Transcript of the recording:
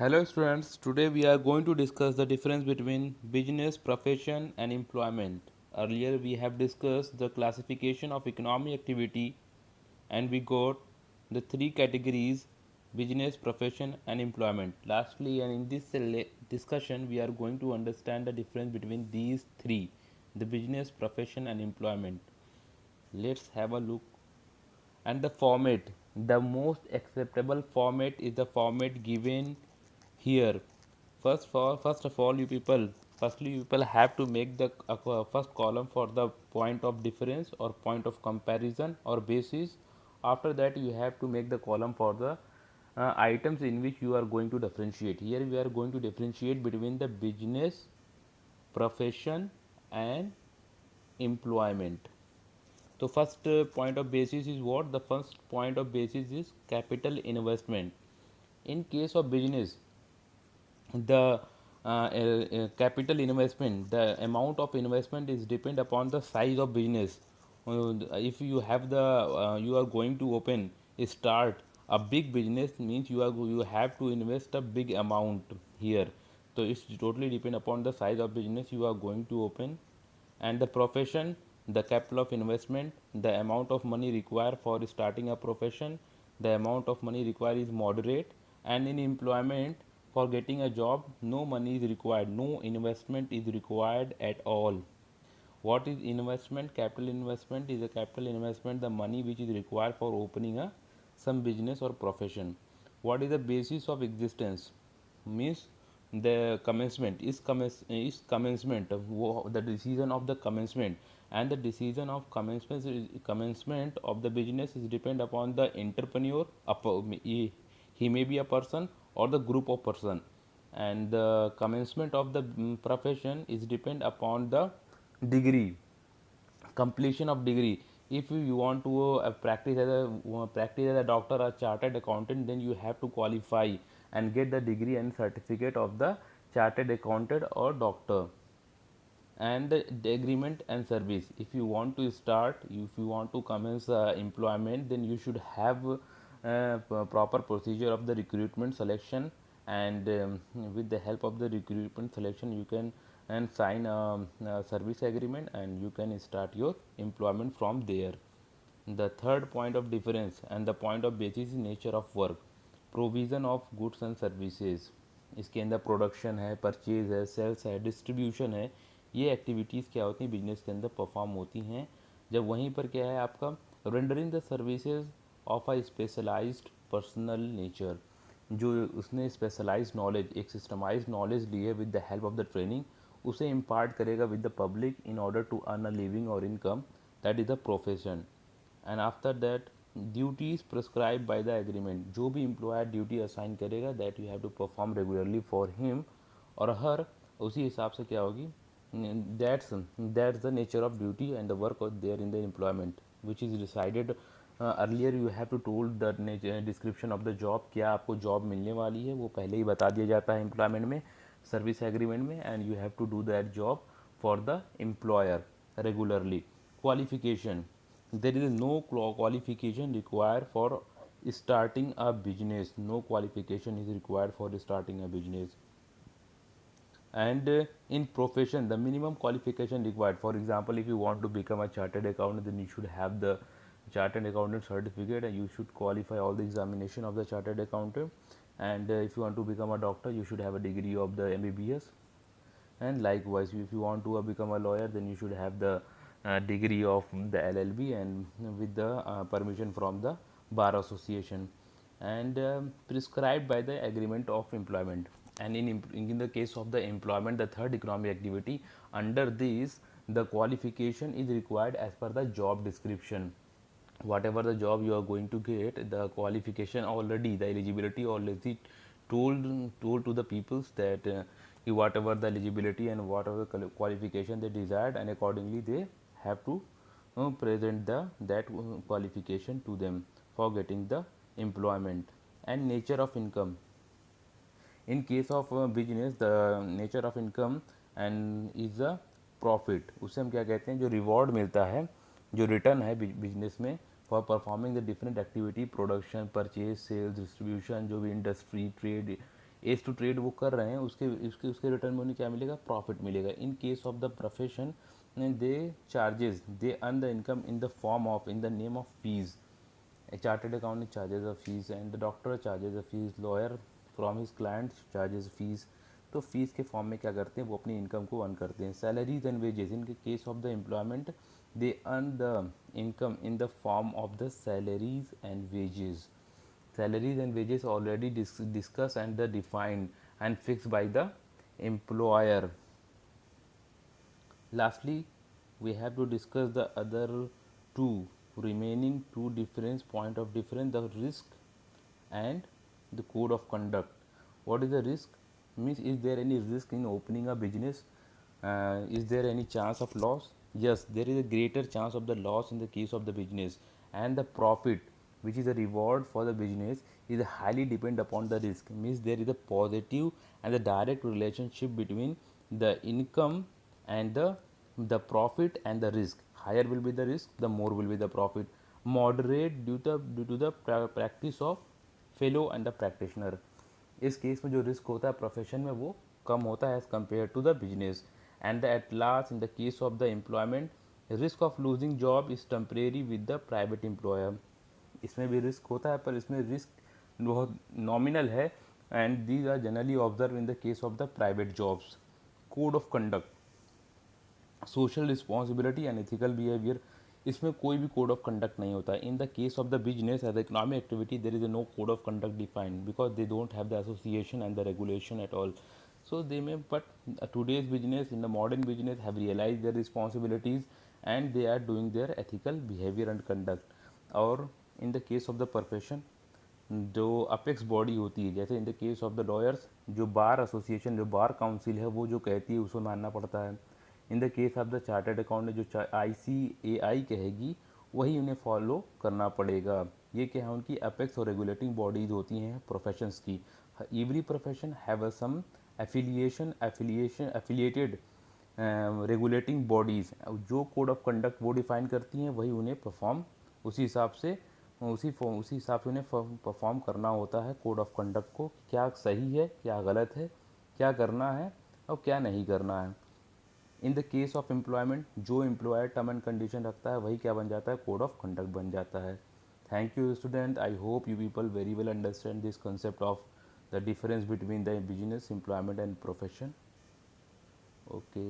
Hello students, today we are going to discuss the difference between business, profession and employment. Earlier we have discussed the classification of economic activity and we got the three categories: business, profession and employment. Lastly, and in this discussion we are going to understand the difference between these three: the business, profession and employment. Let's have a look. And the format, the most acceptable format is the format given here. First of all, you people have to make the first column for the point of difference or point of comparison or basis. After that you have to make the column for the items in which you are going to differentiate. Here we are going to differentiate between the business, profession and employment. So first point of basis is what? The first point of basis is capital investment. In case of business, the capital investment, the amount of investment is depend upon the size of business. If you have the you are going to open start a big business, means you have to invest a big amount here. So it's totally depend upon the size of business you are going to open. And the profession, the capital of investment, the amount of money required for starting a profession, the amount of money required is moderate. And in employment, for getting a job, no money is required, no investment is required at all. What is investment? Capital investment is a capital investment, the money which is required for opening a some business or profession. What is the basis of existence? Means the commencement is commencement the decision of the commencement, and the decision of commencement of the business is depend upon the entrepreneur. He may be a person or the group of person. And the commencement of the profession is depend upon the degree, completion of degree. If you want to practice as a doctor or chartered accountant, then you have to qualify and get the degree and certificate of the chartered accountant or doctor. And the agreement and service, if you want to start, if you want to commence employment, then you should have proper procedure of the recruitment selection. And with the help of the recruitment selection you can and sign a service agreement, and you can start your employment from there. The third point of difference and the point of basis is nature of work, provision of goods and services. इसके अंदर production है, purchase है, sales है, distribution है। ये activities क्या होती हैं, बिजनेस के अंदर परफॉर्म होती हैं। जब वहीं पर क्या है आपका rendering the services of a specialised personal nature, जो उसने स्पेशलाइज नॉलेज, एक सिस्टमाइज नॉलेज ली है with the help of the training, उसे इम्पार्ट करेगा with the public in order to earn a living और income, that is the profession. And after that duties prescribe by the agreement, जो भी employer duty assign करेगा that you have to perform regularly for him और her, उसी हिसाब से क्या होगी, that's the nature of duty and the work there in the employment which is decided earlier. You have to told the description of the job, क्या आपको job मिलने वाली है वो पहले ही बता दिया जाता है एम्प्लॉयमेंट में, सर्विस एग्रीमेंट में। And you have to do that job for the employer regularly. Qualification, there is no qualification required for starting a business, no qualification is required for starting a business. And in profession, the minimum qualification required, for example, if you want to become a chartered accountant, then you should have the chartered accountant certificate and you should qualify all the examination of the chartered accountant. And if you want to become a doctor, you should have a degree of the MBBS. And likewise, if you want to become a lawyer, then you should have the degree of the LLB and with the permission from the bar association, and prescribed by the agreement of employment. And in the case of the employment, the third economic activity, under this the qualification is required as per the job description. Whatever the job you are going to get, the qualification already, the eligibility already told to the peoples that whatever the eligibility and whatever qualification they desired, and accordingly they have to present the that qualification to them for getting the employment. And nature of income, in case of business, the nature of income and is a profit, उसे हम क्या कहते हैं, जो reward मिलता है, जो return है बिजनेस में for performing the different activity, production, purchase, sales, distribution, जो भी industry, trade, as to trade वो कर रहे हैं, उसके उसके उसके रिटर्न में उन्हें क्या मिलेगा, प्रॉफिट मिलेगा. In case of the profession they charges, they earn the income in the form of, in the name of fees. A chartered accountant charges a fees and the doctor charges a fees, lawyer from his client charges fees. तो fees के form में क्या करते हैं, वो अपनी income को earn करते हैं. सैलरीज एंड वेजेस, इन के case of the employment they earn the income in the form of the salaries and wages. Salaries and wages already discussed and the defined and fixed by the employer. Lastly, we have to discuss the other two remaining two difference point of difference, the risk and the code of conduct. What is the risk? Means, is there any risk in opening a business? Is there any chance of loss? Yes, there is a greater chance of the loss in the case of the business, and the profit, which is a reward for the business, is highly depend upon the risk. Means, there is a positive and the direct relationship between the income and the profit and the risk. Higher will be the risk, the more will be the profit. Moderate due to the practice of fellow and the practitioner. इस case में जो risk होता है profession में वो कम होता है as compare to the business. And the at last in the case of the employment, risk of losing job is temporary with the private employer. इसमें भी रिस्क होता है पर इसमें रिस्क बहुत नॉमिनल है. And these are generally observe in the case of the private jobs. Code of conduct, social responsibility and ethical behaviour, इसमें कोई भी कोड ऑफ कंडक्ट नहीं होता. In the case of the business as economic activity there is no code of conduct defined because they don't have the association and the regulation at all. So they may, but today's business, in the modern business, have realized their responsibilities and they are doing their ethical behavior and conduct. और in the case of the profession, जो apex body होती है, जैसे इन the case of the lawyers, जो bar association, जो bar council है, वो जो कहती है उसको मानना पड़ता है. इन the case of the chartered accountant, जो ICAI कहेगी वही उन्हें फॉलो करना पड़ेगा. ये क्या है, उनकी अपेक्स और रेगुलेटिंग बॉडीज होती हैं प्रोफेशंस की. Every profession have some affiliated regulating bodies. जो कोड ऑफ कंडक्ट वो डिफाइन करती हैं वही उन्हें परफॉर्म उसी हिसाब से उन्हें परफॉर्म करना होता है कोड ऑफ कंडक्ट को. क्या सही है, क्या गलत है, क्या करना है और क्या नहीं करना है. इन द केस ऑफ एम्प्लॉयमेंट, जो एम्प्लॉयर टर्म एंड कंडीशन रखता है वही क्या बन जाता है, कोड ऑफ कंडक्ट बन जाता है. Thank you student. I hope you people very well understand this concept of the difference between the business, employment and profession. Okay.